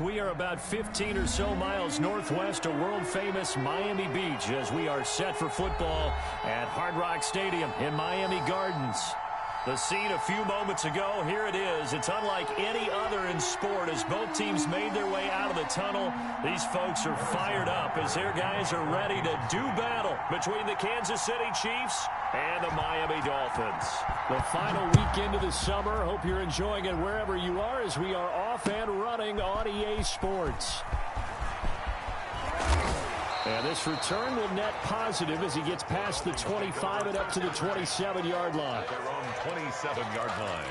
We are about 15 or so miles northwest of world-famous Miami Beach as we are set for football at Hard Rock Stadium in Miami Gardens. The scene a few moments ago, here it is. It's unlike any other in sport as both teams made their way out of the tunnel. These folks are fired up as their guys are ready to do battle between the Kansas City Chiefs and the Miami Dolphins. The final weekend of the summer. Hope you're enjoying it wherever you are as we are off and running on EA Sports. And this return will net positive as he gets past the 25 and up to the 27-yard line. Their own 27-yard line.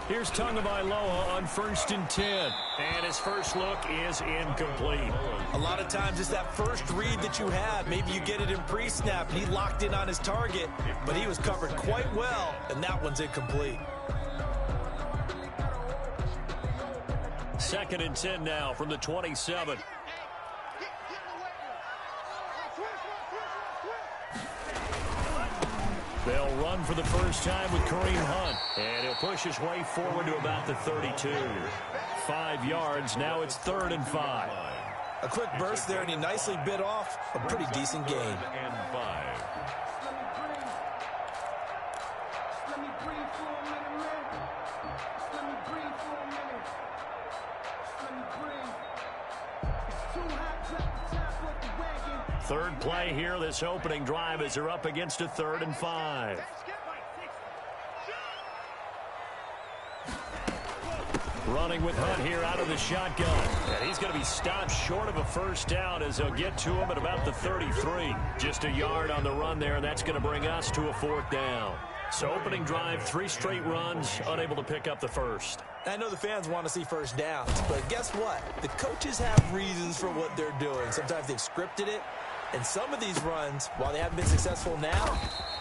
Here's Tagovailoa on 1st and 10. And his first look is incomplete. A lot of times it's that first read that you have. Maybe you get it in pre-snap and he locked in on his target, but he was covered quite well, and that one's incomplete. 2nd and 10 now from the 27. They'll run for the first time with Kareem Hunt. And he'll push his way forward to about the 32. 5 yards. Now it's 3rd and 5. A quick burst there, and he nicely bit off a pretty decent gain. And 5. Third play here, this opening drive as they're up against a 3rd and 5. Running with Hunt here out of the shotgun. And he's going to be stopped short of a first down as they'll get to him at about the 33. Just a yard on the run there, and that's going to bring us to a 4th down. So opening drive, 3 straight runs, unable to pick up the first. I know the fans want to see first downs, but guess what? The coaches have reasons for what they're doing. Sometimes they've scripted it. And some of these runs, while they haven't been successful now,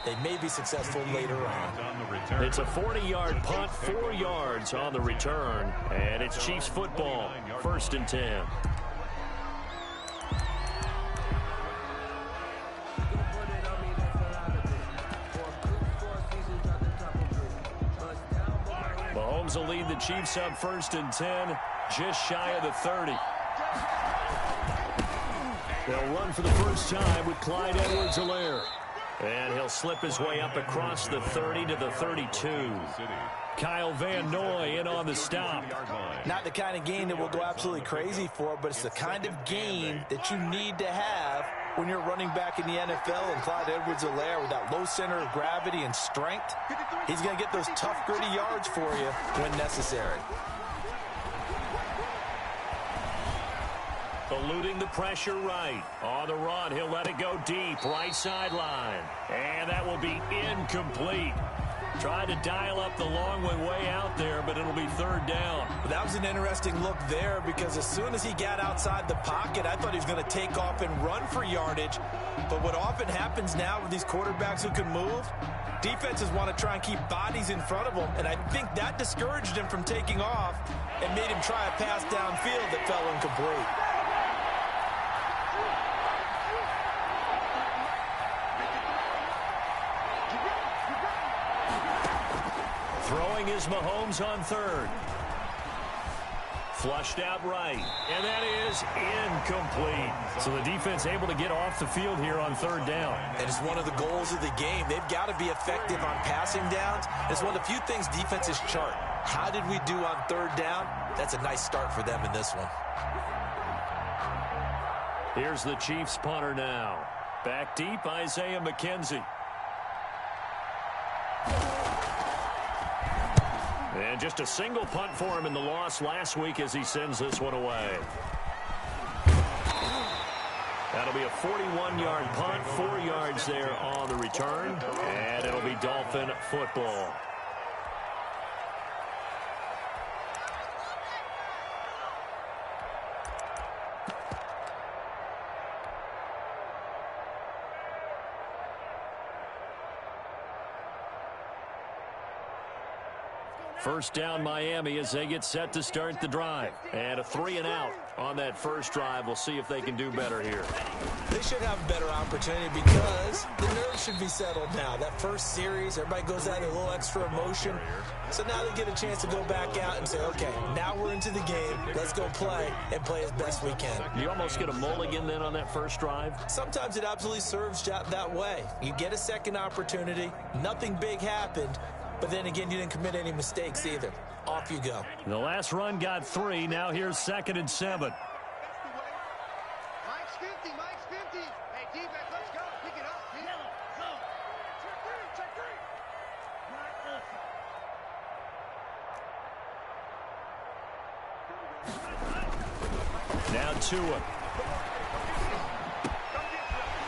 they may be successful later on. It's a 40-yard punt, 4 yards on the return. And it's Chiefs football, 1st and 10. Mahomes will lead the Chiefs up 1st and 10, just shy of the 30. They'll run for the first time with Clyde Edwards-Helaire. And he'll slip his way up across the 30 to the 32. Kyle Van Noy in on the stop. Not the kind of gain that we'll go absolutely crazy for, but it's the kind of gain that you need to have when you're running back in the NFL. And Clyde Edwards-Helaire, with that low center of gravity and strength, he's going to get those tough, gritty yards for you when necessary. Eluding the pressure right. On the run, he'll let it go deep. Right sideline. And that will be incomplete. Tried to dial up the long one way out there, but it'll be 3rd down. That was an interesting look there because as soon as he got outside the pocket, I thought he was going to take off and run for yardage. But what often happens now with these quarterbacks who can move, defenses want to try and keep bodies in front of them, and I think that discouraged him from taking off and made him try a pass downfield that fell incomplete. Throwing is Mahomes on 3rd. Flushed out right. And that is incomplete. So the defense able to get off the field here on 3rd down. And it's one of the goals of the game. They've got to be effective on passing downs. It's one of the few things defenses chart. How did we do on 3rd down? That's a nice start for them in this one. Here's the Chiefs punter now. Back deep, Isaiah McKenzie. And just a single punt for him in the loss last week as he sends this one away. That'll be a 41-yard punt, 4 yards there on the return, and it'll be Dolphin football. First down Miami as they get set to start the drive. And a 3-and-out on that first drive. We'll see if they can do better here. They should have a better opportunity because the nerves should be settled now. That first series, everybody goes out with a little extra emotion. So now they get a chance to go back out and say, okay, now we're into the game. Let's go play and play as best we can. You almost get a mulligan then on that first drive? Sometimes it absolutely serves that way. You get a second opportunity. Nothing big happened. But then again, you didn't commit any mistakes either. Off you go. The last run got 3. Now here's 2nd and 7. Mike's 50. Mike's 50. Hey, defense, let's go. Pick it up. Go. Check three. Now Tua.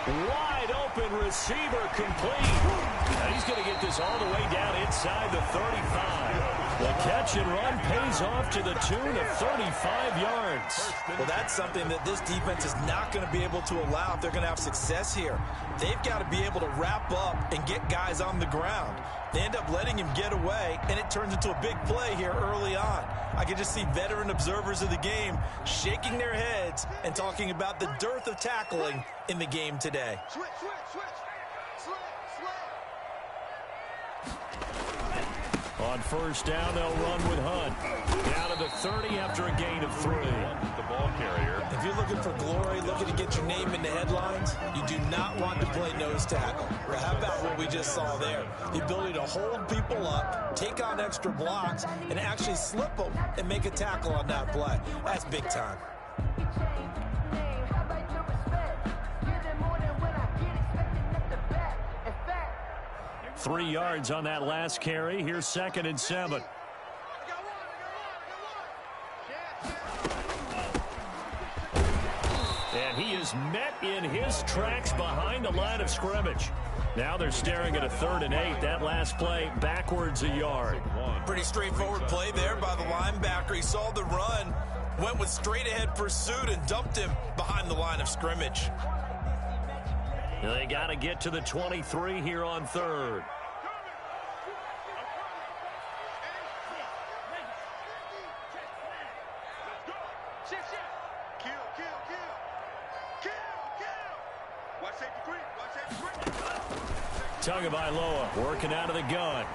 Wide open receiver complete. And he's going to get this all the way down inside the 35. The catch and run pays off to the tune of 35 yards. Well, that's something that this defense is not going to be able to allow if they're going to have success here. They've got to be able to wrap up and get guys on the ground. They end up letting him get away, and it turns into a big play here early on. I can just see veteran observers of the game shaking their heads and talking about the dearth of tackling in the game today. Switch. On first down, they'll run with Hunt. Down to the 30 after a gain of 3. The ball carrier. If you're looking for glory, looking to get your name in the headlines, you do not want to play nose tackle. Well, how about what we just saw there? The ability to hold people up, take on extra blocks, and actually slip them and make a tackle on that play. That's big time. 3 yards on that last carry. Here's 2nd and 7. And he is met in his tracks behind the line of scrimmage. Now they're staring at a 3rd and 8. That last play backwards a yard. Pretty straightforward play there by the linebacker. He saw the run, went with straight ahead pursuit and dumped him behind the line of scrimmage. They got to get to the 23 here on 3rd. Tagovailoa working out of the gun.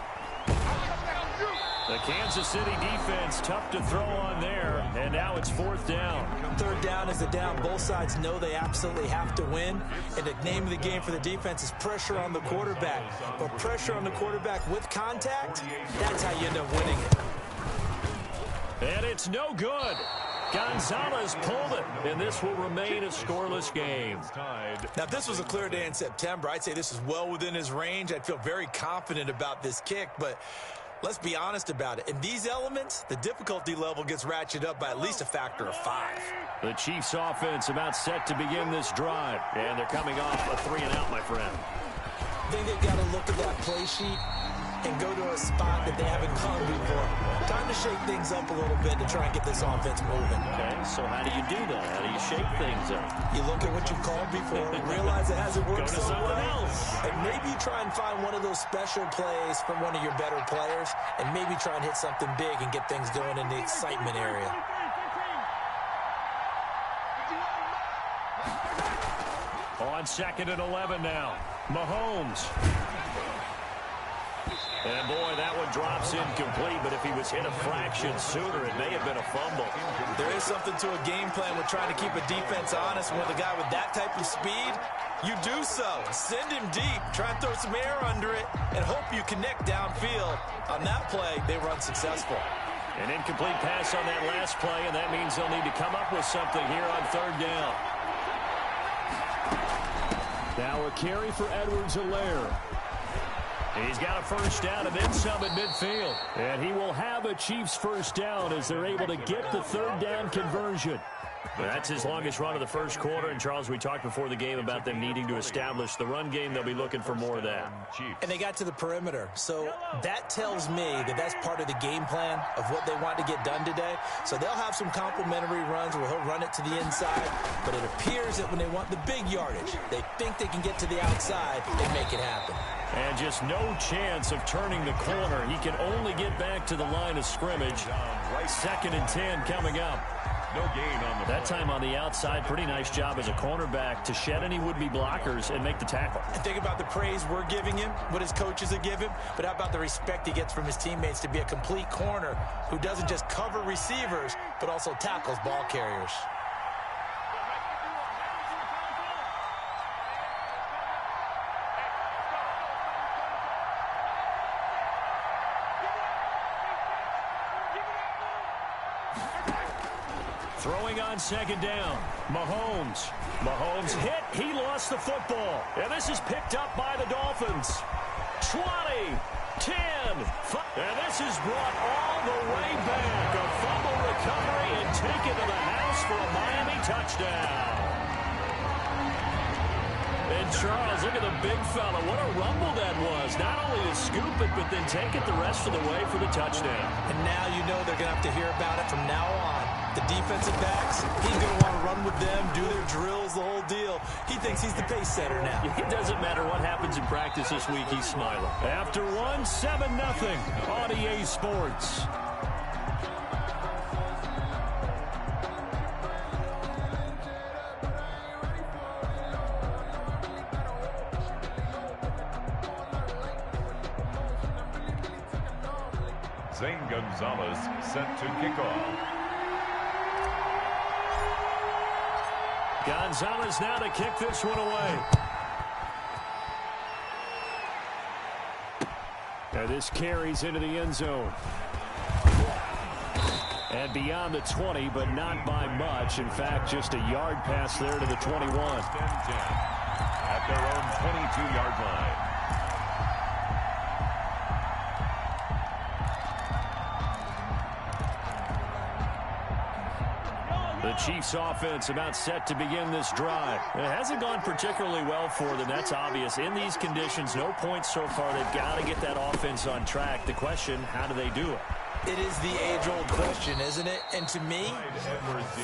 The Kansas City defense tough to throw on there, and now it's 4th down. 3rd down is the down. Both sides know they absolutely have to win, and the name of the game for the defense is pressure on the quarterback. But pressure on the quarterback with contact, that's how you end up winning it. And it's no good. Gonzalez pulled it, and this will remain a scoreless game. Now, if this was a clear day in September, I'd say this is well within his range. I'd feel very confident about this kick, but let's be honest about it. In these elements, the difficulty level gets ratcheted up by at least a factor of 5. The Chiefs offense about set to begin this drive, and they're coming off a 3-and-out, my friend. I think they've got to look at that play sheet and go to a spot that they haven't gone before. Time to shake things up a little bit to try and get this offense moving. Okay, so how do you do that? How do you shake things up? You look at what you've called before and realize it hasn't worked Go to so something well. else. And maybe try and find one of those special plays from one of your better players and maybe try and hit something big and get things going in the excitement area. On 2nd and 11 now. Mahomes. And, boy, that one drops incomplete, but if he was hit a fraction sooner, it may have been a fumble. There is something to a game plan with trying to keep a defense honest. With a guy with that type of speed, you do so. Send him deep. Try and throw some air under it and hope you connect downfield. On that play, they were unsuccessful. An incomplete pass on that last play, and that means they'll need to come up with something here on 3rd down. Now a carry for Edwards-Helaire. He's got a first down and then some at midfield. And he will have a Chiefs first down as they're able to get the 3rd down conversion. That's his longest run of the first quarter. And, Charles, we talked before the game about them needing to establish the run game. They'll be looking for more of that. And they got to the perimeter. So that tells me that that's part of the game plan of what they want to get done today. So they'll have some complementary runs where he'll run it to the inside. But it appears that when they want the big yardage, they think they can get to the outside and make it happen. And just no chance of turning the corner. He can only get back to the line of scrimmage. 2nd and 10 coming up. No gain on the that time on the outside. Pretty nice job as a cornerback to shed any would-be blockers and make the tackle. And think about the praise we're giving him, what his coaches are giving, but how about the respect he gets from his teammates to be a complete corner who doesn't just cover receivers, but also tackles ball carriers. Throwing on 2nd down. Mahomes hit. He lost the football. And this is picked up by the Dolphins. 20, 10, 5. And this is brought all the way back. A fumble recovery and taken to the house for a Miami touchdown. And Charles, look at the big fella. What a rumble that was. Not only to scoop it, but then take it the rest of the way for the touchdown. And now you know they're going to have to hear about it from now on. The defensive backs, he's going to want to run with them, do their drills, the whole deal. He thinks he's the pace setter now. It doesn't matter what happens in practice this week, he's smiling. After 7-0 on EA Sports. Zane Gonzalez set to kick off. Gonzalez now to kick this one away. And this carries into the end zone. And beyond the 20, but not by much. In fact, just a yard pass there to the 21. At their own 22-yard line. The Chiefs offense about set to begin this drive. It hasn't gone particularly well for them. That's obvious. In these conditions, no points so far. They've got to get that offense on track. The question, how do they do it? It is the age-old question, isn't it? And to me,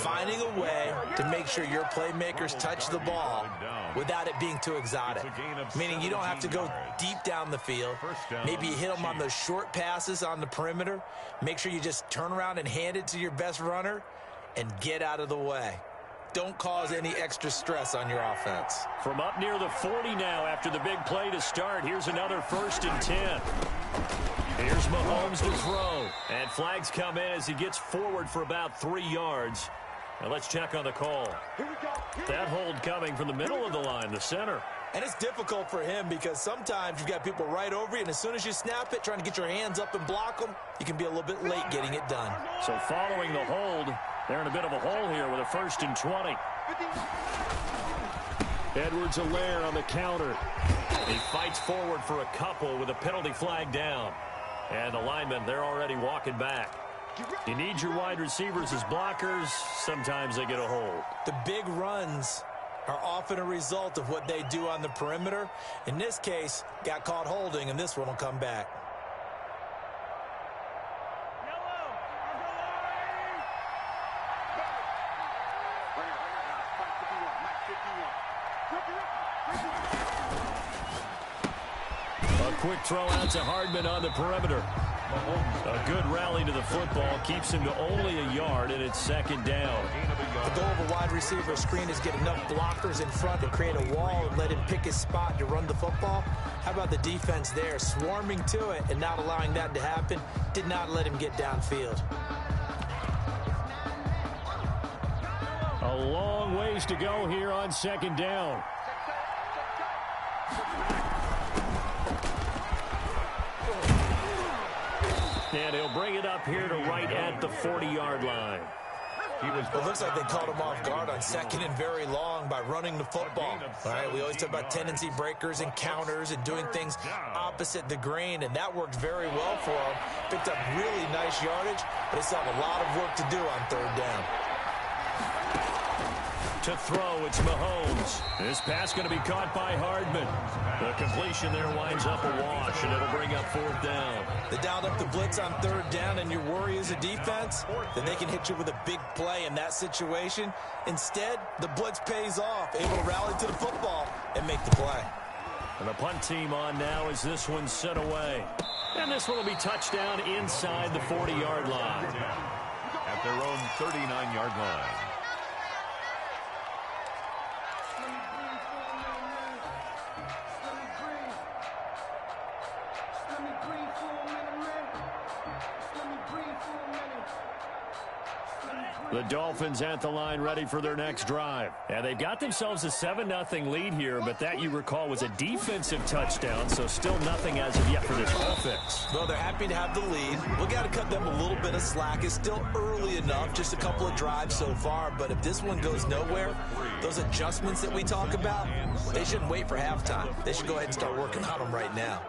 finding a way to make sure your playmakers touch the ball without it being too exotic. Meaning you don't have to go deep down the field. Maybe you hit them on those short passes on the perimeter. Make sure you just turn around and hand it to your best runner and get out of the way. Don't cause any extra stress on your offense. From up near the 40 now after the big play to start. Here's another 1st and 10. Here's Mahomes to throw. And flags come in as he gets forward for about 3 yards. Now let's check on the call. That hold coming from the middle of the line, the center. And it's difficult for him because sometimes you've got people right over you, and as soon as you snap it, trying to get your hands up and block them, you can be a little bit late getting it done. So following the hold, they're in a bit of a hole here with a 1st and 20. Edwards-Helaire on the counter. He fights forward for a couple with a penalty flag down. And the linemen, they're already walking back. You need your wide receivers as blockers. Sometimes they get a hold. The big runs are often a result of what they do on the perimeter. In this case, got caught holding, and this one will come back. A quick throw out to Hardman on the perimeter. A good rally to the football keeps him to only a yard, and it's 2nd down. The goal of a wide receiver screen is get enough blockers in front to create a wall and let him pick his spot to run the football. How about the defense there, swarming to it and not allowing that to happen? Did not let him get downfield. A long ways to go here on 2nd down. And he'll bring it up here to right at the 40-yard line. It looks like they caught him off guard on 2nd and very long by running the football. All right, we always talk about tendency breakers and counters and doing things opposite the grain, and that worked very well for him. Picked up really nice yardage, but he still have a lot of work to do on 3rd down. To throw, it's Mahomes. This pass going to be caught by Hardman. The completion there winds up a wash, and it'll bring up 4th down. They dialed up the blitz on 3rd down, and your worry is a defense, then they can hit you with a big play in that situation. Instead, the blitz pays off, able to rally to the football and make the play. And the punt team on now as this one's sent away. And this one will be touchdown inside the 40-yard line. At their own 39-yard line. The Dolphins at the line ready for their next drive. And they've got themselves a 7-0 lead here, but that, you recall, was a defensive touchdown, so still nothing as of yet for this offense. Well, they're happy to have the lead. We've got to cut them a little bit of slack. It's still early enough, just a couple of drives so far, but if this one goes nowhere, those adjustments that we talk about, they shouldn't wait for halftime. They should go ahead and start working on them right now.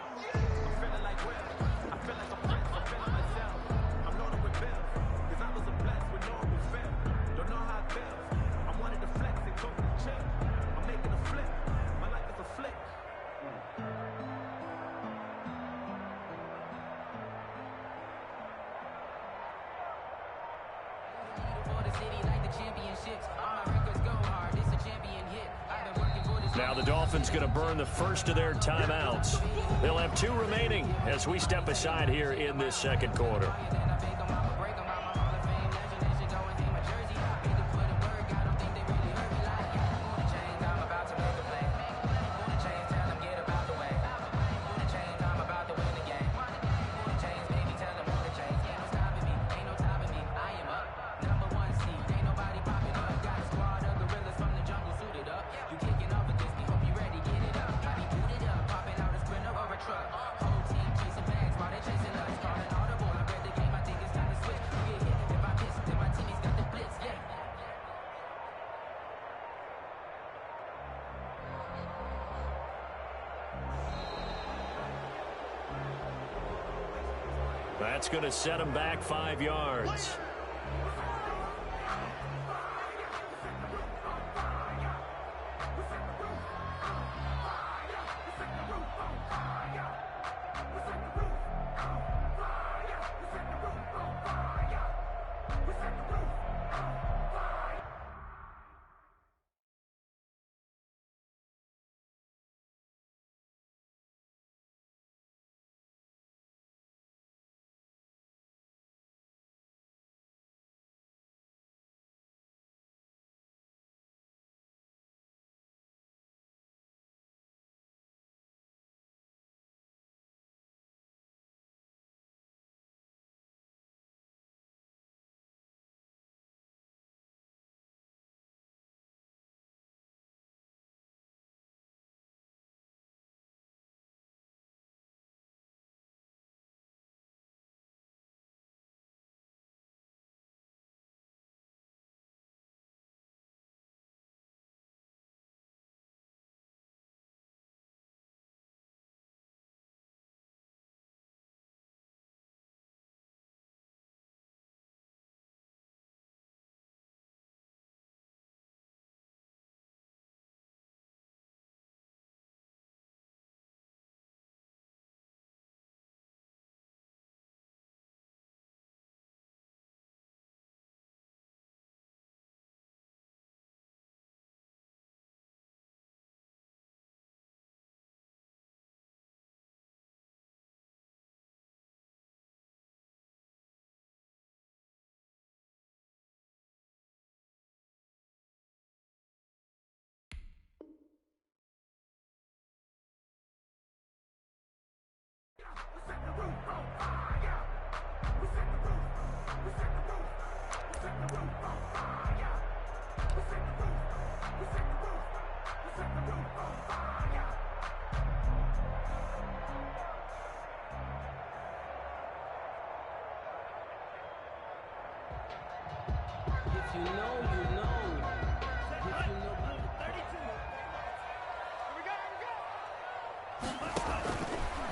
Now the Dolphins going to burn the first of their timeouts. They'll have 2 remaining as we step aside here in this second quarter. That's going to set him back 5 yards.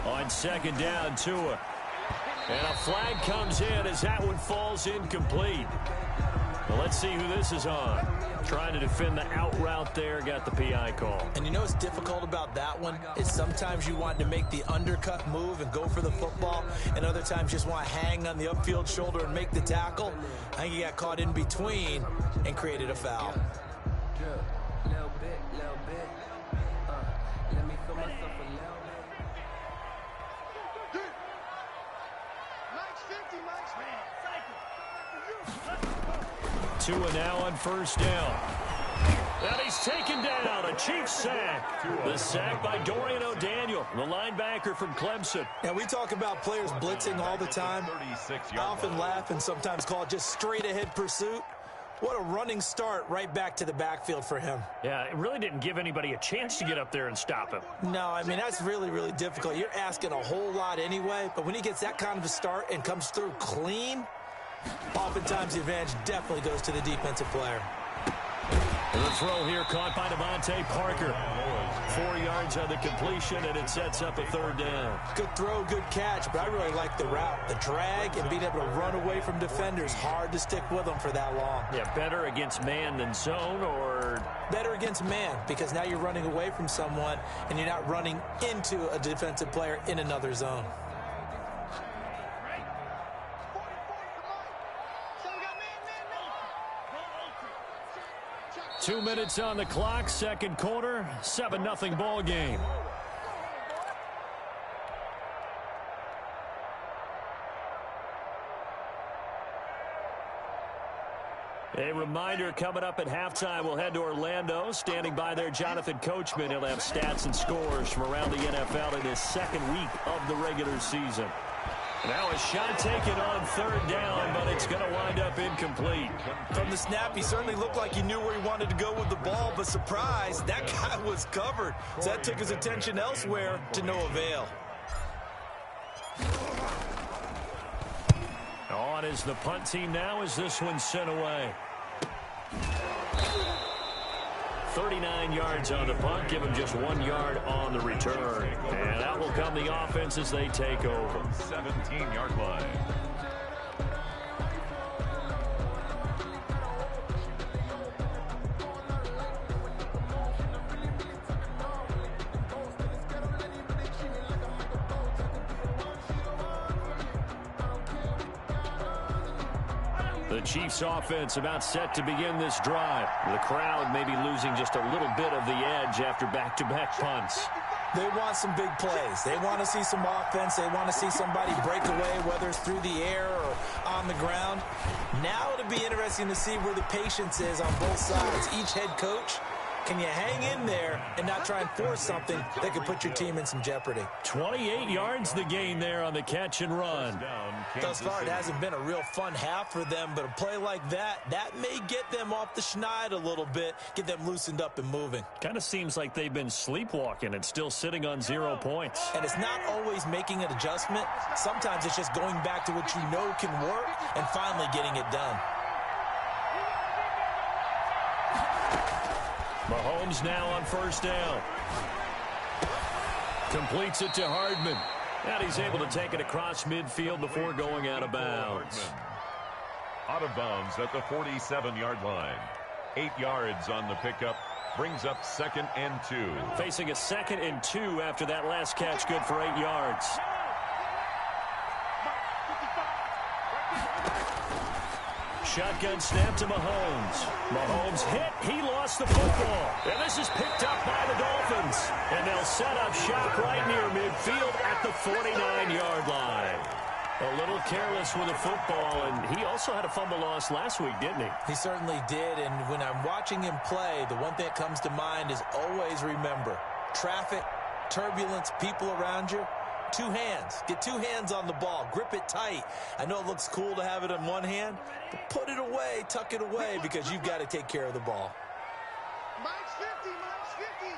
On second down, Tua. And a flag comes in as that one falls incomplete. Well, let's see who this is on. Trying to defend the out route there, got the PI call. And you know what's difficult about that one is sometimes you want to make the undercut move and go for the football, and other times you just want to hang on the upfield shoulder and make the tackle. I think he got caught in between and created a foul. Little bit. Let me Mike's 50, Mike's Two and now on first down. And he's taken down, a Chiefs sack. The sack by Dorian O'Daniel, the linebacker from Clemson. Now, we talk about players blitzing all the time. I often laugh and sometimes call it just straight-ahead pursuit. What a running start right back to the backfield for him. Yeah, it really didn't give anybody a chance to get up there and stop him. No, I mean, that's really, really difficult. You're asking a whole lot anyway, but when he gets that kind of a start and comes through clean, oftentimes the advantage definitely goes to the defensive player. The throw here caught by Devontae Parker. 4 yards on the completion, and it sets up a third down. Good throw, good catch, but I really like the route. The drag and being able to run away from defenders. Hard to stick with them for that long. Yeah, better against man than zone, or... Better against man, because now you're running away from someone, and you're not running into a defensive player in another zone. 2 minutes on the clock, second quarter, 7-0 ball game. A reminder, coming up at halftime, we'll head to Orlando. Standing by there, Jonathan Coachman. He'll have stats and scores from around the NFL in his second week of the regular season. Now a shot taken on third down, but it's going to wind up incomplete. From the snap, he certainly looked like he knew where he wanted to go with the ball, but surprise, that guy was covered. So that took his attention elsewhere to no avail. On is the punt team now as this one's sent away. 39 yards on the punt, give him just 1 yard on the return. And out will come the offense as they take over. 17-yard line. The Chiefs offense about set to begin this drive. The crowd maybe losing just a little bit of the edge after back-to-back punts. They want some big plays. They want to see some offense. They want to see somebody break away, whether it's through the air or on the ground. Now it'll be interesting to see where the patience is on both sides. Each head coach, can you hang in there and not try and force something that could put your team in some jeopardy? 28 yards the gain there on the catch and run. Thus far, it hasn't been a real fun half for them, but a play like that may get them off the schneid a little bit, get them loosened up and moving. Kind of seems like they've been sleepwalking and still sitting on 0 points. And it's not always making an adjustment. Sometimes it's just going back to what you know can work and finally getting it done. Mahomes now on first down. Completes it to Hardman. And he's able to take it across midfield before going out of bounds. Out of bounds at the 47-yard line. 8 yards on the pickup. Brings up 2nd and 2. Facing a 2nd and 2 after that last catch, good for 8 yards. Shotgun snap to Mahomes. Mahomes hit. He lost the football. And this is picked up by the Dolphins. And they'll set up shop right near midfield at the 49-yard line. A little careless with the football, and he also had a fumble loss last week, didn't he? He certainly did, and when I'm watching him play, the one thing that comes to mind is always remember, traffic, turbulence, people around you, 2 hands. Get 2 hands on the ball. Grip it tight. I know it looks cool to have it in one hand, but put it away, tuck it away, because you've got to take care of the ball. Mike's 50, Mike's 50.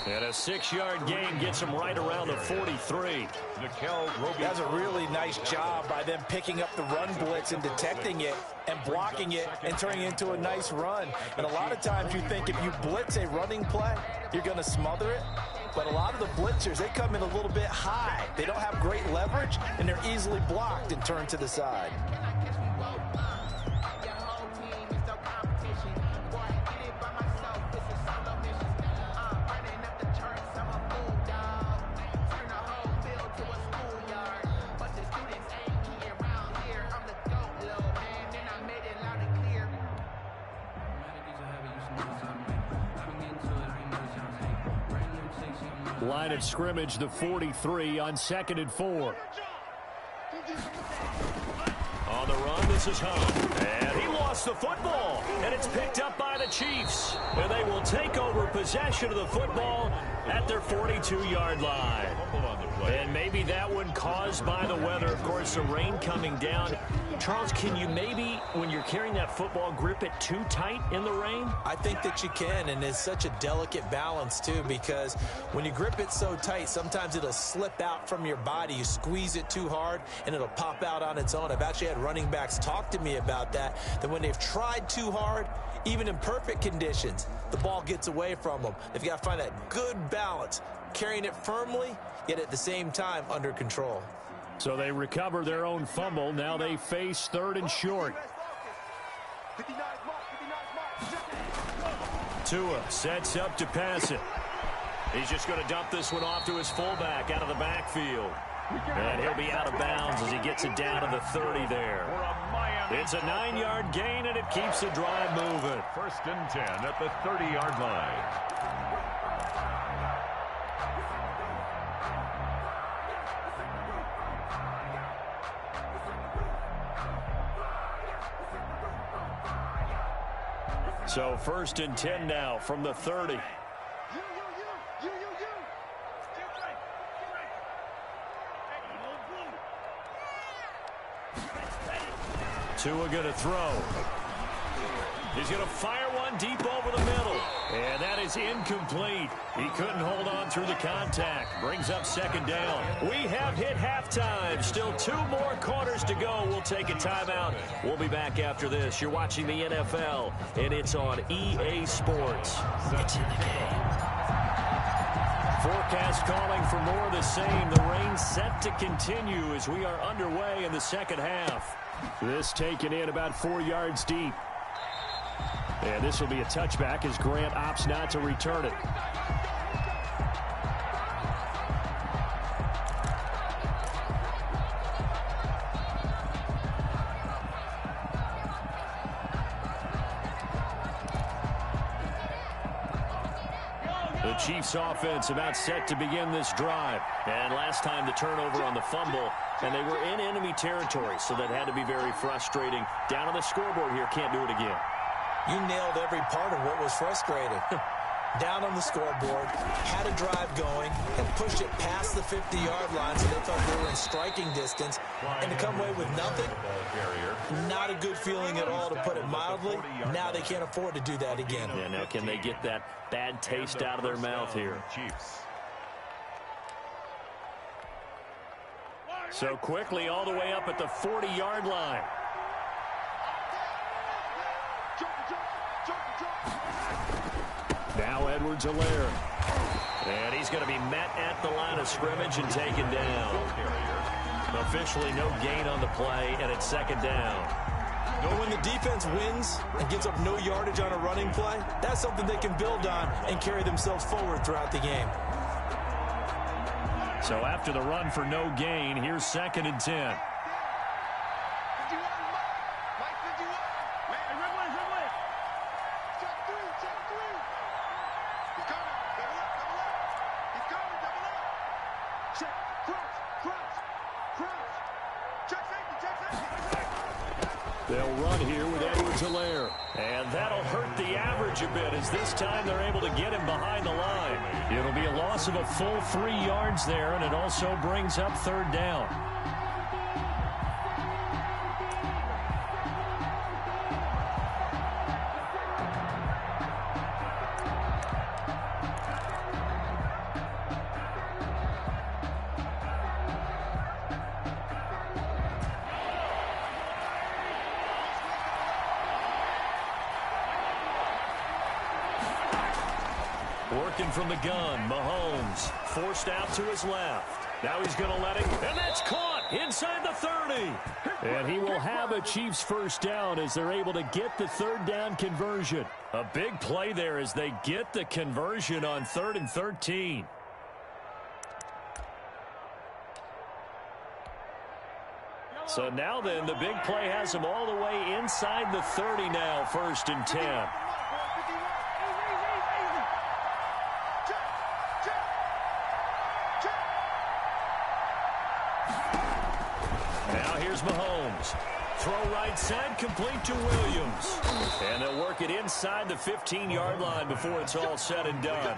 And a 6-yard gain gets him right around the 43. That's a really nice job by them picking up the run blitz and detecting it and blocking it and turning it into a nice run. And a lot of times you think if you blitz a running play, you're going to smother it. But a lot of the blitzers, they come in a little bit high. They don't have great leverage, and they're easily blocked and turned to the side. Line of scrimmage, the 43 on 2nd and 4. On the run, this is Hunt. And he lost the football. And it's picked up by the Chiefs. And they will take over possession of the football at their 42-yard line. And maybe that one caused by the weather. Of course, the rain coming down. Charles, can you maybe, when you're carrying that football, grip it too tight in the rain? I think that you can, and it's such a delicate balance, too, because when you grip it so tight, sometimes it'll slip out from your body. You squeeze it too hard, and it'll pop out on its own. I've actually had running backs talk to me about that when they've tried too hard, even in perfect conditions, the ball gets away from them. They've got to find that good balance, carrying it firmly, yet at the same time under control. So they recover their own fumble. Now they face 3rd and short. Tua sets up to pass it. He's just going to dump this one off to his fullback out of the backfield. And he'll be out of bounds as he gets it down to the 30 there. It's a 9-yard gain, and it keeps the drive moving. 1st and 10 at the 30-yard line. So 1st and 10 now from the 30. Tua going to throw. He's going to fire one deep over the middle. And that is incomplete. He couldn't hold on through the contact. Brings up 2nd down. We have hit halftime. Still 2 more quarters to go. We'll take a timeout. We'll be back after this. You're watching the NFL, and it's on EA Sports. It's in the game. Forecast calling for more of the same. The rain set to continue as we are underway in the 2nd half. This taken in about 4 yards deep. And this will be a touchback as Grant opts not to return it. The Chiefs offense about set to begin this drive. And last time the turnover on the fumble, and they were in enemy territory, so that had to be very frustrating. Down on the scoreboard here, can't do it again. You nailed every part of what was frustrating. Down on the scoreboard, had a drive going, and pushed it past the 50-yard line so they thought they were in striking distance. And to come away with nothing, not a good feeling at all, to put it mildly. Now they can't afford to do that again. Yeah, now can they get that bad taste out of their mouth here? So quickly all the way up at the 40-yard line. Now Edwards-Helaire. And he's going to be met at the line of scrimmage and taken down. Officially no gain on the play, and it's 2nd down. But when the defense wins and gives up no yardage on a running play, that's something they can build on and carry themselves forward throughout the game. So after the run for no gain, here's 2nd and 10. They'll run here with Edwards-Helaire. And that'll hurt the average a bit, as this time they're able to get him behind the line. It'll be a loss of a full 3 yards there, and it also brings up 3rd down. Working from the gun, Mahomes forced out to his left. Now he's going to let him, and that's caught inside the 30. And he will have a Chiefs 1st down as they're able to get the 3rd down conversion. A big play there as they get the conversion on 3rd and 13. So now then, the big play has him all the way inside the 30 now, 1st and 10. Williams. Throw right side, complete to Williams. And they'll work it inside the 15-yard line before it's all said and done.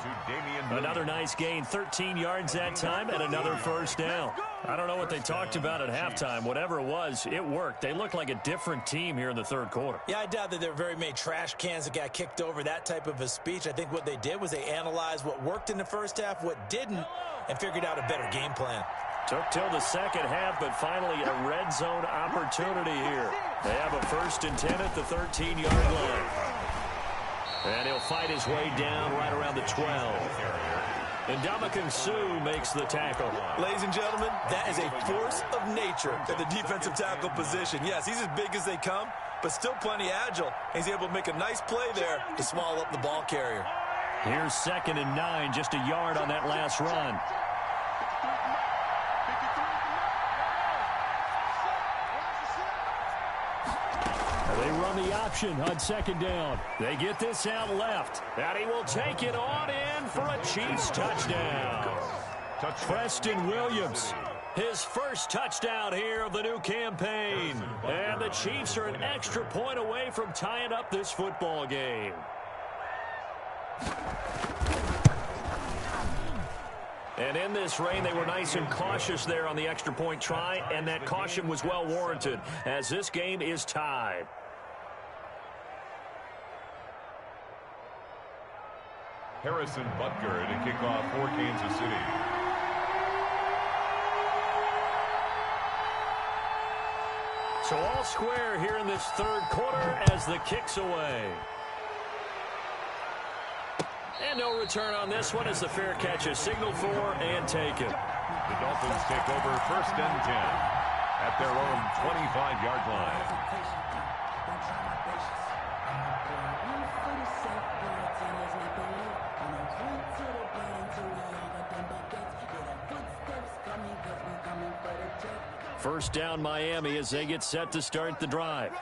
Another nice gain, 13 yards that time, and another first down. I don't know what they talked about at halftime. Whatever it was, it worked. They look like a different team here in the third quarter. Yeah, I doubt that there were very many trash cans that got kicked over, that type of a speech. I think what they did was they analyzed what worked in the first half, what didn't, and figured out a better game plan. Took till the second half, but finally a red zone opportunity here. They have a 1st and 10 at the 13-yard line. And he'll fight his way down right around the 12. And Ndamukong Suh makes the tackle. Ladies and gentlemen, that is a force of nature at the defensive tackle position. Yes, he's as big as they come, but still plenty agile. He's able to make a nice play there to swallow up the ball carrier. Here's 2nd and 9, just a yard on that last run. They run the option on 2nd down. They get this out left. And he will take it on in for a Chiefs touchdown. Preston Williams, his first touchdown here of the new campaign. And the Chiefs are an extra point away from tying up this football game. And in this rain, they were nice and cautious there on the extra point try, and that caution was well warranted as this game is tied. Harrison Butker to kick off for Kansas City. So all square here in this third quarter as the kick's away. And no return on this one as the fair catch is signaled for and taken. The Dolphins take over 1st and 10 at their own 25-yard line. First down Miami as they get set to start the drive.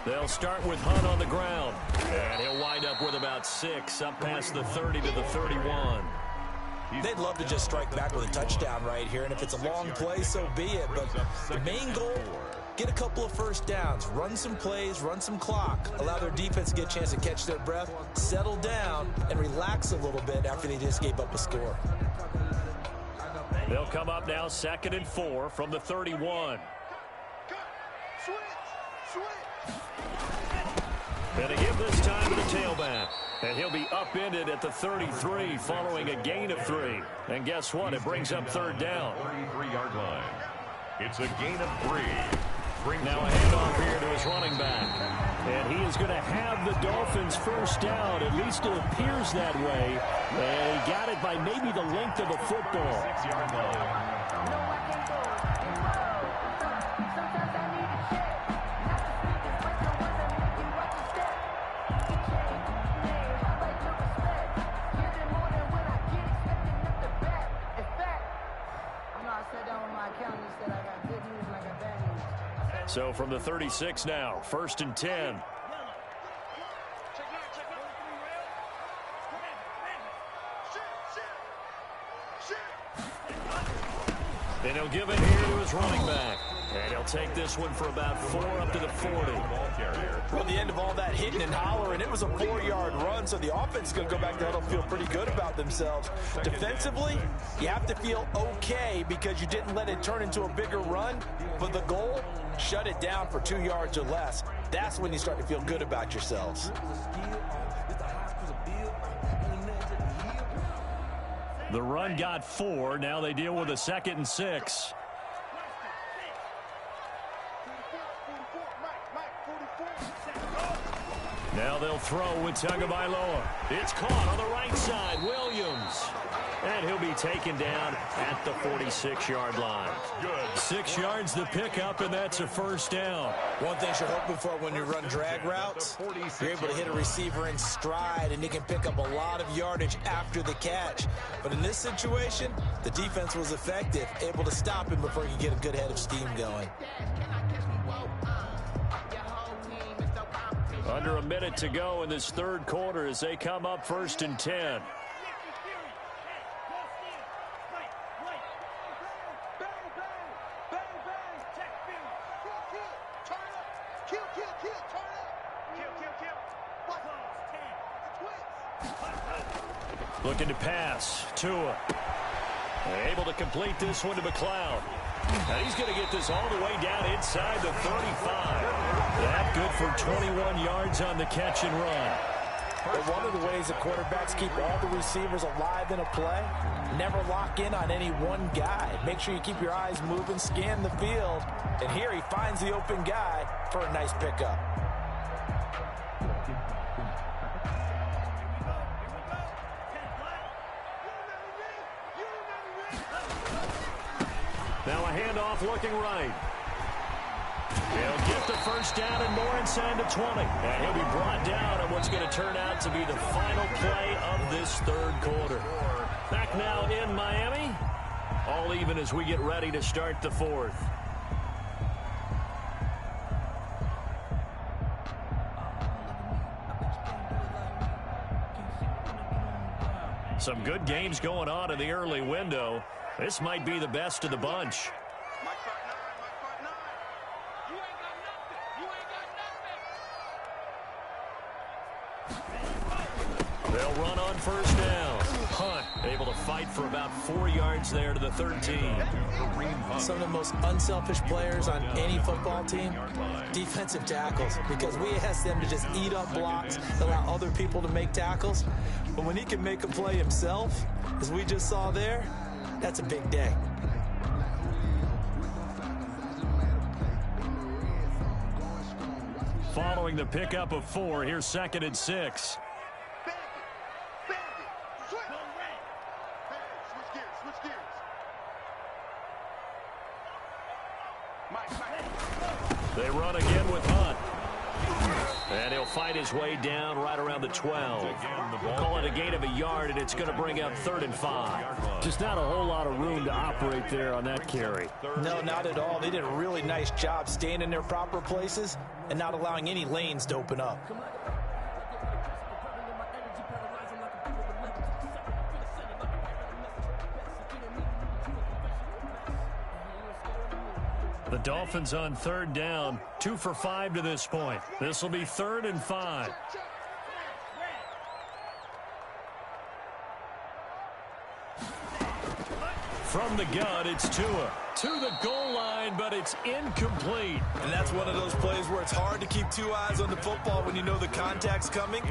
They'll start with Hunt on the ground. And he'll wind up with about 6 up past the 30 to the 31. They'd love to just strike back with a touchdown right here, and if it's a long play, so be it. But the main goal, get a couple of first downs, run some plays, run some clock, allow their defense to get a chance to catch their breath, settle down, and relax a little bit after they just gave up a score. They'll come up now 2nd and 4 from the 31. And they give this time to the tailback. And he'll be upended at the 33 following a gain of 3. And guess what? It brings up 3rd down. 33-yard line. It's a gain of 3. Now a handoff here to his running back. And he is going to have the Dolphins first down. At least it appears that way. And he got it by maybe the length of a football. 6-yard line. So from the 36 now, 1st and 10. And he'll give it here to his running back. And he'll take this one for about 4 up to the 40. Well, the end of all that hitting and hollering, it was a 4-yard run, so the offense is going to go back there and feel pretty good about themselves. Defensively, you have to feel okay because you didn't let it turn into a bigger run, but the goal, shut it down for 2 yards or less. That's when you start to feel good about yourselves. The run got 4. Now they deal with a 2nd and 6. Now they'll throw with Tagovailoa. It's caught on the right side. Williams. And he'll be taken down at the 46-yard line. Good. 6 yards the pickup, and that's a first down. One thing you're hoping for when you run drag routes, you're able to hit a receiver in stride, and you can pick up a lot of yardage after the catch. But in this situation, the defense was effective, able to stop him before he could get a good head of steam going. Under a minute to go in this third quarter as they come up 1st and 10. Kill, turn up. Kill. What? Twins. Looking to pass. Tua. Able to complete this one to McLeod. And he's going to get this all the way down inside the 35. That good for 21 yards on the catch and run. But one of the ways that quarterbacks keep all the receivers alive in a play, never lock in on any one guy. Make sure you keep your eyes moving, scan the field. And here he finds the open guy for a nice pickup. Now a handoff looking right. He'll get the first down and more inside the 20. And he'll be brought down on what's going to turn out to be the final play of this third quarter. Back now in Miami. All even as we get ready to start the fourth. Some good games going on in the early window. This might be the best of the bunch. They'll run on first down. Hunt able to fight for about 4 yards there to the 13. Some of the most unselfish players on any football team, defensive tackles, because we ask them to just eat up blocks, allow other people to make tackles. But when he can make a play himself, as we just saw there, that's a big day. Following the pickup of 4, here's 2nd and 6. They run again with Hunt. And he'll fight his way down right around the 12. We'll call it a gain of a yard, and it's going to bring up 3rd and 5. Just not a whole lot of room to operate there on that carry. No, not at all. They did a really nice job staying in their proper places and not allowing any lanes to open up. The Dolphins on 3rd down, 2 for 5 to this point. This will be 3rd and 5. From the gun, it's Tua. To the goal line, but it's incomplete. And that's one of those plays where it's hard to keep 2 eyes on the football when you know the contact's coming,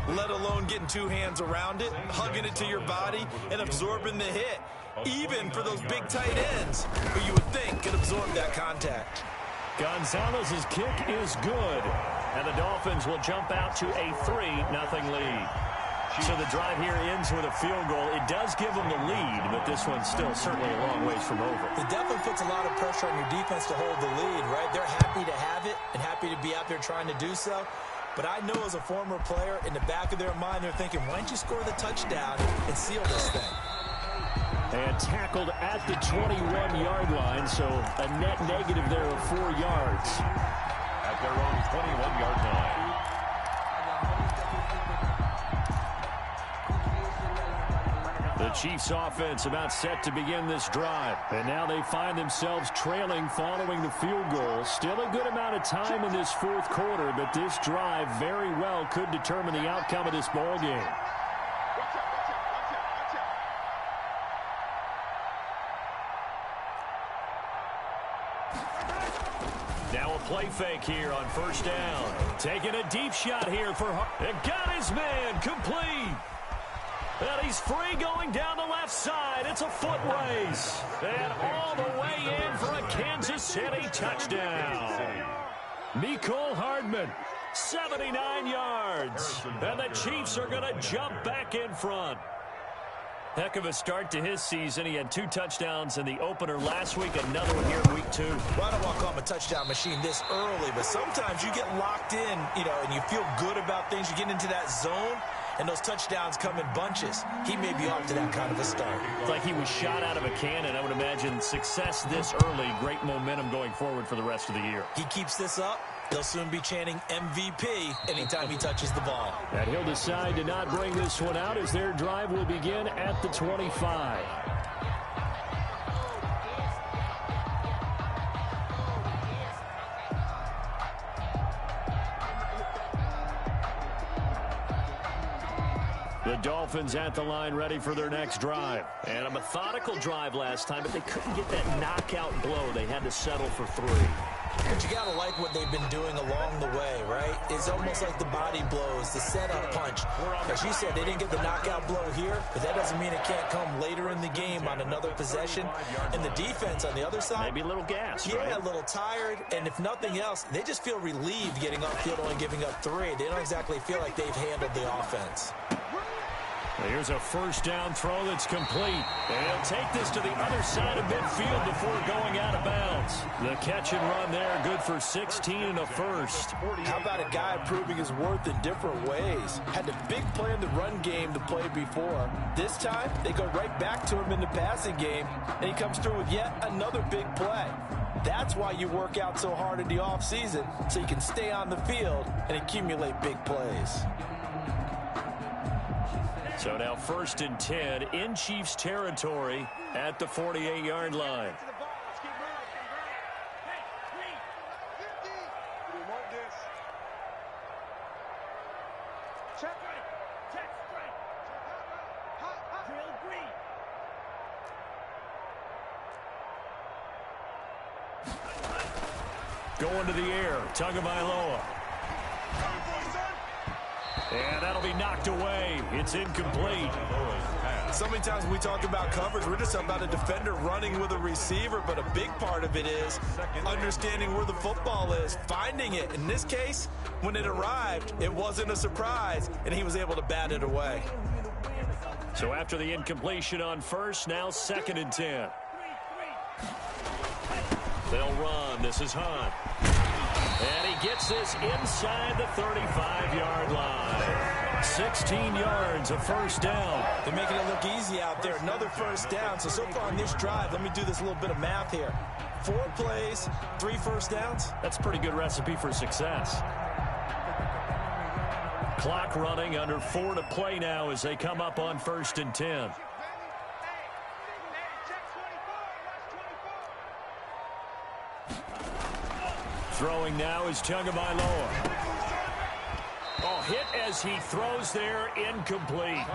let alone getting 2 hands around it, hugging it to your body, and absorbing the hit. Even for those big tight ends, who you would think could absorb that contact. Gonzalez's kick is good, and the Dolphins will jump out to a 3-0 lead. So the drive here ends with a field goal. It does give them the lead, but this one's still certainly a long ways from over. It definitely puts a lot of pressure on your defense to hold the lead, right? They're happy to have it and happy to be out there trying to do so. But I know as a former player, in the back of their mind, they're thinking, why don't you score the touchdown and seal this thing? And tackled at the 21-yard line, so a net negative there of 4 yards. At their own 21-yard line. The Chiefs offense about set to begin this drive. And now they find themselves trailing following the field goal. Still a good amount of time in this fourth quarter, but this drive very well could determine the outcome of this ball game. Now a play fake here on first down. Taking a deep shot here for Hart. And got his man complete. And he's free going down the left side. It's a foot race. And all the way in for a Kansas City touchdown. Mecole Hardman, 79 yards. And the Chiefs are going to jump back in front. Heck of a start to his season. He had 2 touchdowns in the opener last week, another one here in week 2. Well, I don't want to call him a touchdown machine this early, but sometimes you get locked in, and you feel good about things. You get into that zone, and those touchdowns come in bunches. He may be off to that kind of a start. It's like he was shot out of a cannon. I would imagine success this early, great momentum going forward for the rest of the year. He keeps this up, they'll soon be chanting MVP anytime he touches the ball. And he'll decide to not bring this one out as their drive will begin at the 25. The Dolphins at the line ready for their next drive. And a methodical drive last time, but they couldn't get that knockout blow. They had to settle for 3. But you got to like what they've been doing along the way, right? It's almost like the body blows, the setup punch. As you said, they didn't get the knockout blow here, but that doesn't mean it can't come later in the game on another possession. And the defense on the other side, maybe a little gas, yeah, right? A little tired. And if nothing else, they just feel relieved getting upfield only giving up 3. They don't exactly feel like they've handled the offense. Here's a first down throw that's complete. And he'll take this to the other side of midfield before going out of bounds. The catch and run there, good for 16 and a first. How about a guy proving his worth in different ways? Had the big play in the run game to play before. This time, they go right back to him in the passing game, and he comes through with yet another big play. That's why you work out so hard in the offseason, so you can stay on the field and accumulate big plays. So now 1st and 10 in Chiefs territory at the 48-yard line. Going to the air, Tagovailoa. And that'll be knocked away. It's incomplete. So many times when we talk about coverage, we're just about a defender running with a receiver, but a big part of it is understanding where the football is, finding it. In this case, when it arrived, it wasn't a surprise, and he was able to bat it away. So after the incompletion on first, now 2nd and 10. They'll run. This is Hunt. And he gets this inside the 35-yard line. 16 yards, a first down. They're making it look easy out there. Another first down. So far on this drive, let me do this little bit of math here. 4 plays, 3 first downs. That's a pretty good recipe for success. Clock running, under 4 to play now as they come up on 1st and 10. Throwing now is Tagovailoa. Oh, hit as he throws there, incomplete.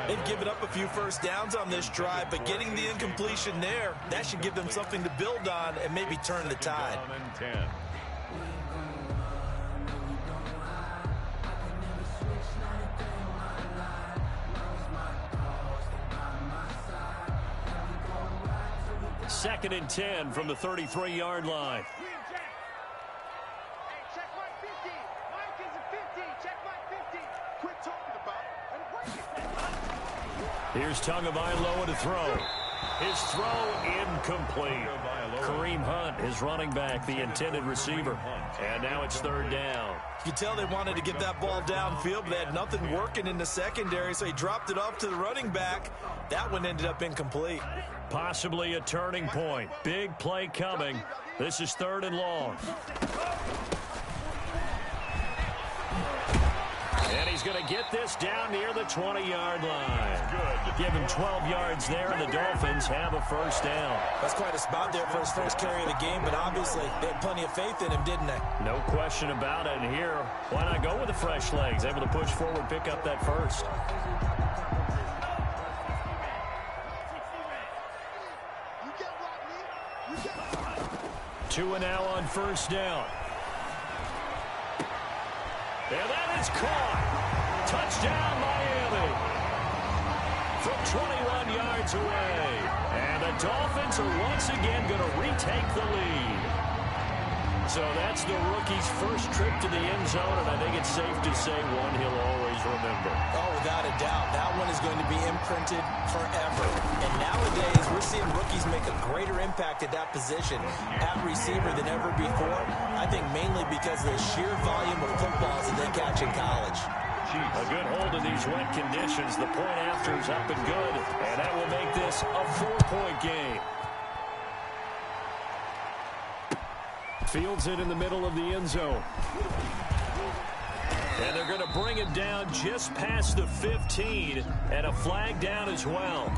They've given up a few first downs on this drive, but getting the incompletion there, that should give them something to build on and maybe turn the tide. 2nd and 10 from the 33-yard line. Here's Tagovailoa to throw. His throw incomplete. Kareem Hunt is running back, the intended receiver. And now it's 3rd down. You can tell they wanted to get that ball downfield, but they had nothing working in the secondary, so he dropped it off to the running back. That one ended up incomplete. Possibly a turning point. Big play coming. This is 3rd and long. And he's going to get this down near the 20-yard line. Give him 12 yards there, and the Dolphins have a first down. That's quite a spot there for his first carry of the game, but obviously they had plenty of faith in him, didn't they? No question about it. And here, why not go with the fresh legs? Able to push forward, pick up that first. Two and now on first down. And that is caught. Touchdown, Miami. From 21 yards away. And the Dolphins are once again going to retake the lead. So that's the rookie's first trip to the end zone, and I think it's safe to say one he'll always remember. Oh, without a doubt. That one is going to be imprinted forever. And nowadays, we're seeing rookies make a greater impact at that position at receiver than ever before. I think mainly because of the sheer volume of footballs that they catch in college. A good hold in these wet conditions. The point after is up and good, and that will make this a 4-point game. Fields it in the middle of the end zone. And they're going to bring it down just past the 15, and a flag down as well.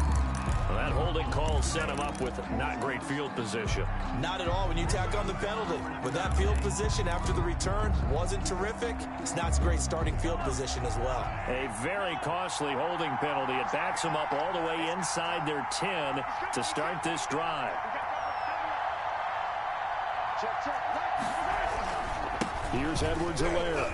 That holding call set him up with not great field position. Not at all when you tack on the penalty. But that field position after the return wasn't terrific. It's not great starting field position as well. A very costly holding penalty. It backs them up all the way inside their 10 to start this drive. Here's Edwards-Helaire.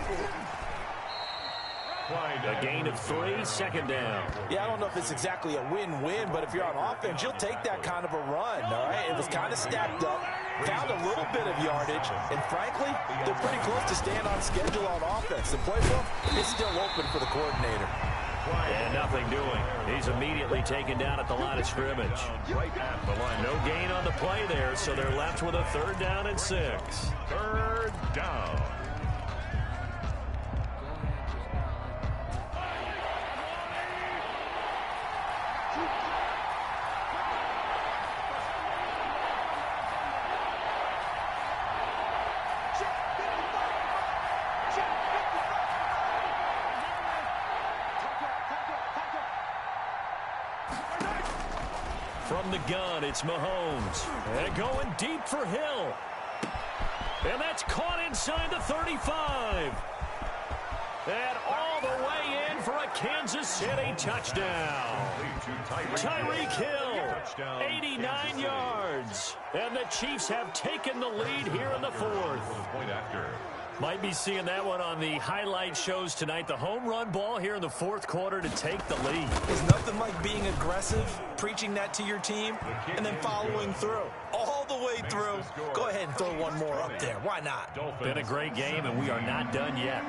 A gain of 3, second down. Yeah, I don't know if it's exactly a win-win, but if you're on offense, you'll take that kind of a run, all right? It was kind of stacked up, found a little bit of yardage, and frankly, they're pretty close to staying on schedule on offense. The playbook is still open for the coordinator. And nothing doing. He's immediately taken down at the line of scrimmage. No gain on the play there, so they're left with a 3rd down and 6. 3rd down. From the gun, it's Mahomes. And going deep for Hill. And that's caught inside the 35. And all the way in for a Kansas City touchdown. Tyreek Hill, 89 yards. And the Chiefs have taken the lead here in the 4th. Might be seeing that one on the highlight shows tonight. The home run ball here in the 4th quarter to take the lead. There's nothing like being aggressive, preaching that to your team, and then following through. All the way through. Go ahead and throw one more up there. Why not? Been a great game, and we are not done yet.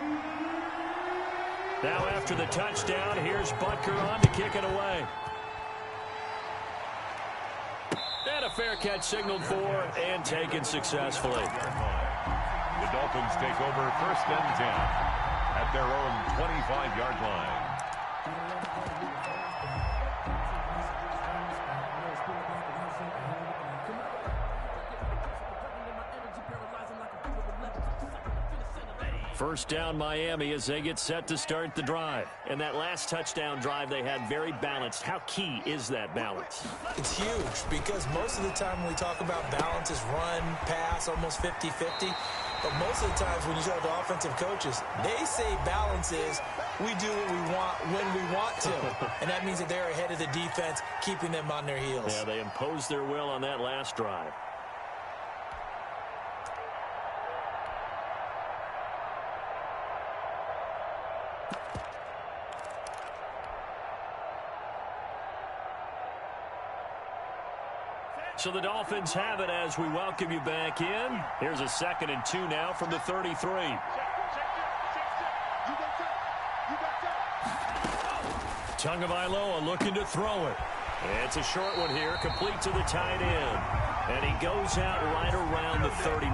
Now after the touchdown, here's Butker on to kick it away. And a fair catch signaled for and taken successfully. The Dolphins take over 1st and 10 at their own 25-yard line. First down Miami as they get set to start the drive. And that last touchdown drive they had very balanced. How key is that balance? It's huge because most of the time when we talk about balance is run, pass, almost 50-50. But most of the times when you talk to offensive coaches, they say balance is we do what we want when we want to. And that means that they're ahead of the defense, keeping them on their heels. Yeah, they imposed their will on that last drive. So the Dolphins have it as we welcome you back in. Here's a 2nd and 2 now from the 33. Tagovailoa looking to throw it. It's a short one here, complete to the tight end. And he goes out right around the 39.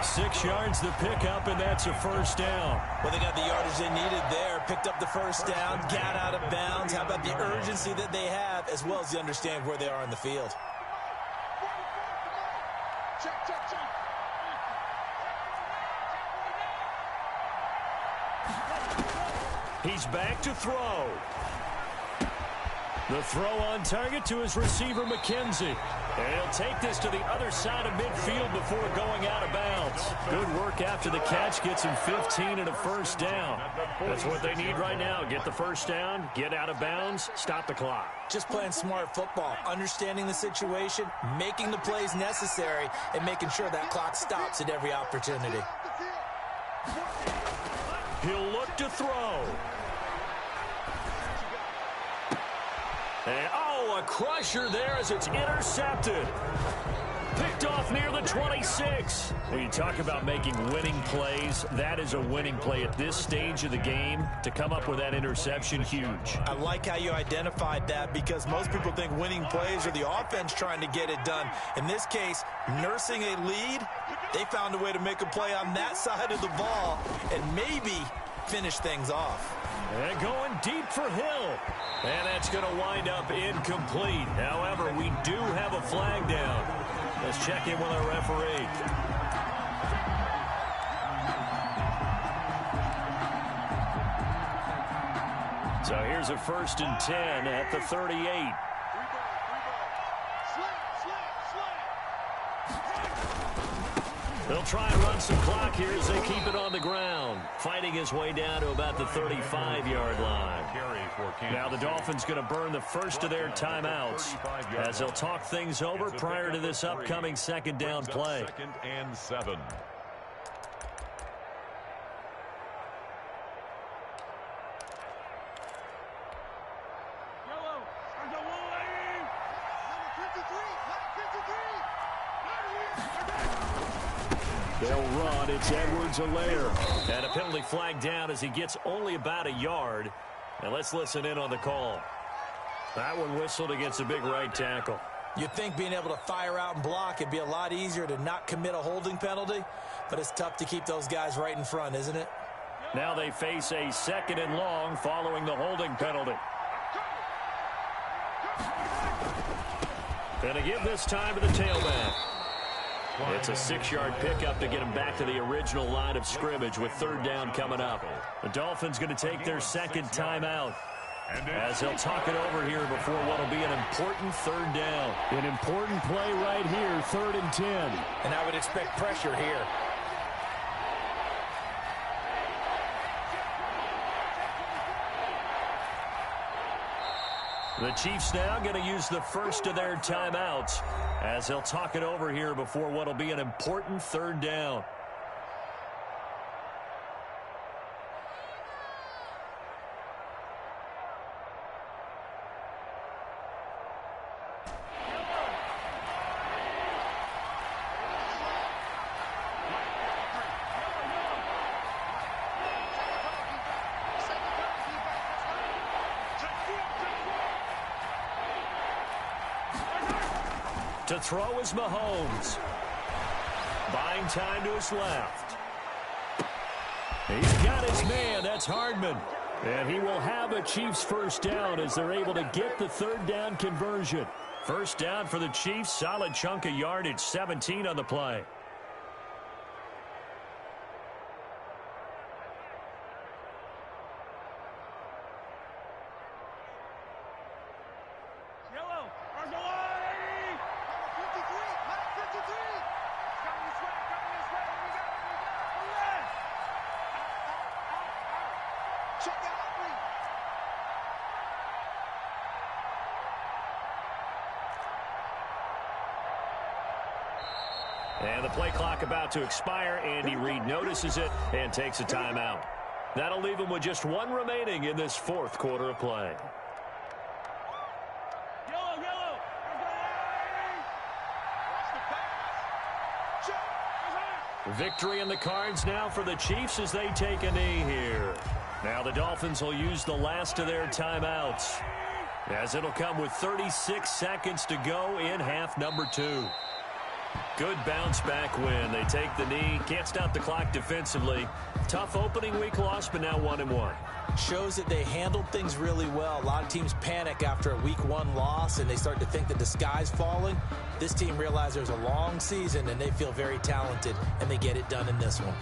6 yards the pickup, and that's a 1st down. Well, they got the yardage they needed there, picked up the 1st down, got out of bounds. How about the urgency that they have, as well as they understand where they are in the field. He's back to throw. The throw on target to his receiver, McKenzie. And he'll take this to the other side of midfield before going out of bounds. Good work after the catch. Gets him 15 and a 1st down. That's what they need right now. Get the 1st down, get out of bounds, stop the clock. Just playing smart football, understanding the situation, making the plays necessary, and making sure that clock stops at every opportunity. He'll look to throw. And, oh, a crusher there as it's intercepted. Picked off near the 26. When you talk about making winning plays, that is a winning play at this stage of the game. To come up with that interception, huge. I like how you identified that because most people think winning plays are the offense trying to get it done. In this case, nursing a lead, they found a way to make a play on that side of the ball and maybe finish things off. And going deep for Hill. And that's going to wind up incomplete. However, we do have a flag down. Let's check in with our referee. So here's a 1st and 10 at the 38. They'll try and run some clock here as they keep it on the ground. Fighting his way down to about the 35-yard line. Now the Dolphins going to burn the first of their timeouts as they'll talk things over prior to this upcoming second down play. 2nd and 7. They'll run. It's Edwards-Helaire. And a penalty flag down as he gets only about a yard. And let's listen in on the call. That one whistled against a big right tackle. You'd think being able to fire out and block, it'd be a lot easier to not commit a holding penalty. But it's tough to keep those guys right in front, isn't it? Now they face a 2nd and long following the holding penalty. And to give this time to the tailback. It's a 6-yard pickup to get him back to the original line of scrimmage with 3rd down coming up. The Dolphins going to take their 2nd timeout as they'll talk it over here before what will be an important 3rd down. An important play right here, 3rd and 10. And I would expect pressure here. The Chiefs now going to use the first of their timeouts as they'll talk it over here before what will be an important 3rd down. To throw is Mahomes. Buying time to his left. He's got his man. That's Hardman. And he will have a Chiefs first down as they're able to get the 3rd down conversion. First down for the Chiefs. Solid chunk of yardage. 17 on the play. And the play clock about to expire. Andy Reid notices it and takes a timeout. That'll leave him with just 1 remaining in this 4th quarter of play. Victory in the cards now for the Chiefs as they take a knee here. Now the Dolphins will use the last of their timeouts as it'll come with 36 seconds to go in half number 2. Good bounce back win. They take the knee. Can't stop the clock defensively. Tough opening week loss, but now 1-1. Shows that they handled things really well. A lot of teams panic after a week 1 loss, and they start to think that the sky's falling. This team realized there's a long season, and they feel very talented, and they get it done in this one.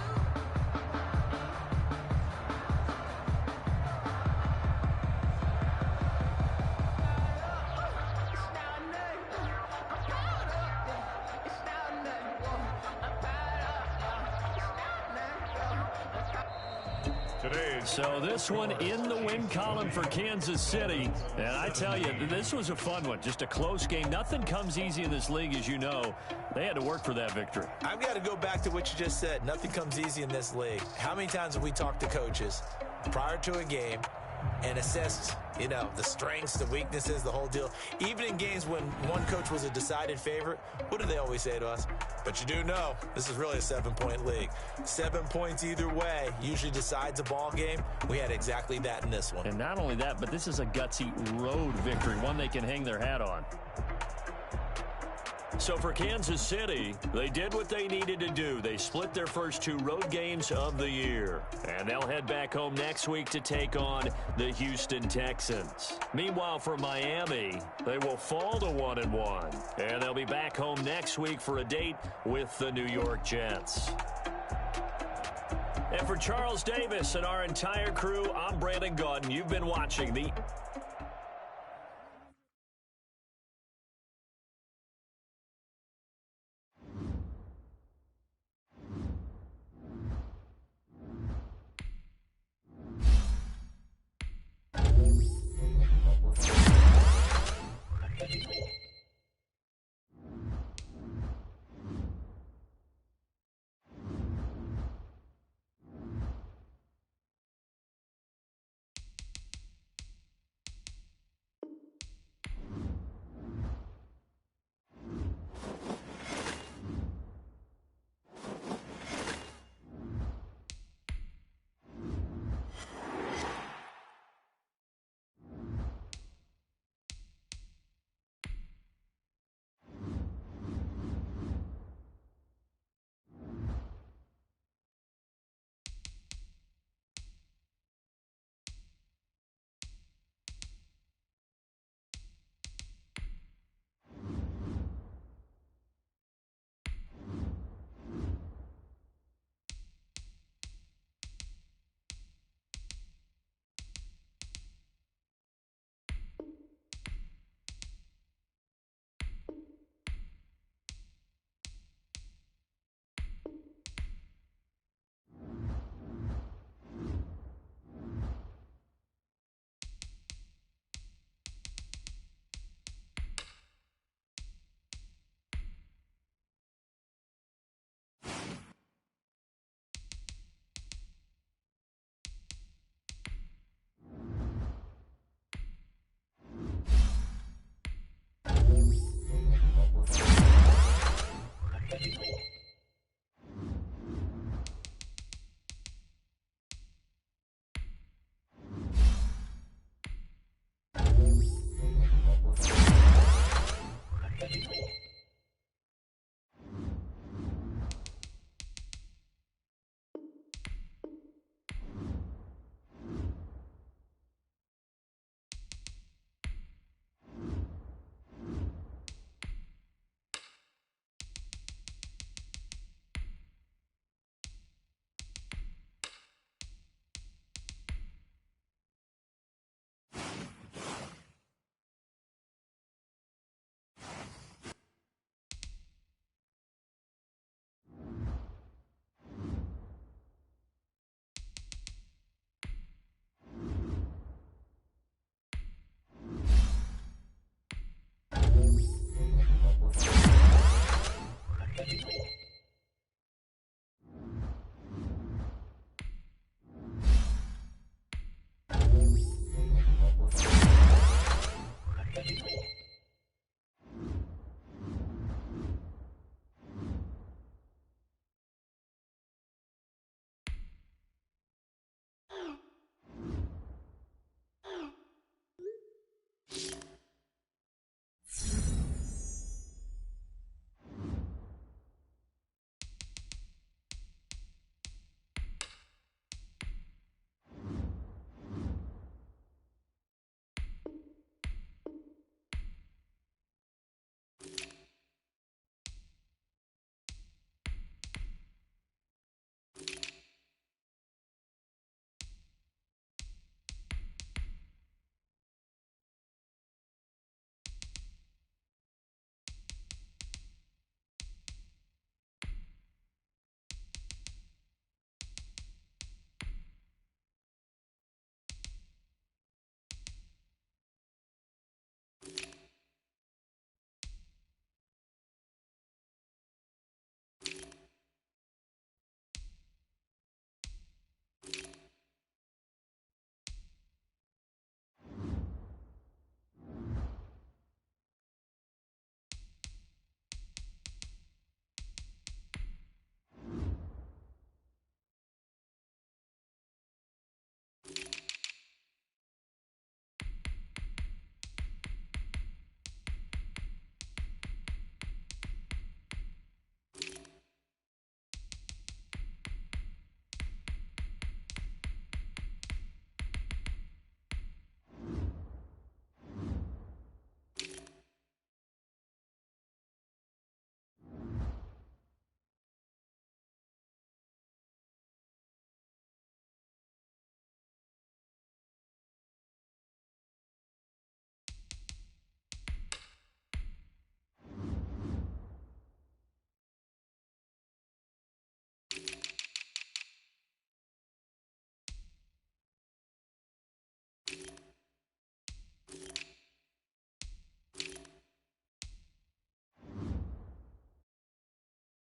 So this one in the win column for Kansas City. And I tell you, this was a fun one. Just a close game. Nothing comes easy in this league, as you know. They had to work for that victory. I've got to go back to what you just said. Nothing comes easy in this league. How many times have we talked to coaches prior to a game and assessed, you know, the strengths, the weaknesses, the whole deal? Even in games when one coach was a decided favorite, what do they always say to us? But you do know this is really a 7-point league. 7 points either way usually decides a ball game. We had exactly that in this one. And not only that, but this is a gutsy road victory, one they can hang their hat on. So for Kansas City, they did what they needed to do. They split their first 2 road games of the year. And they'll head back home next week to take on the Houston Texans. Meanwhile, for Miami, they will fall to 1-1. And they'll be back home next week for a date with the New York Jets. And for Charles Davis and our entire crew, I'm Brandon Gaudin. You've been watching the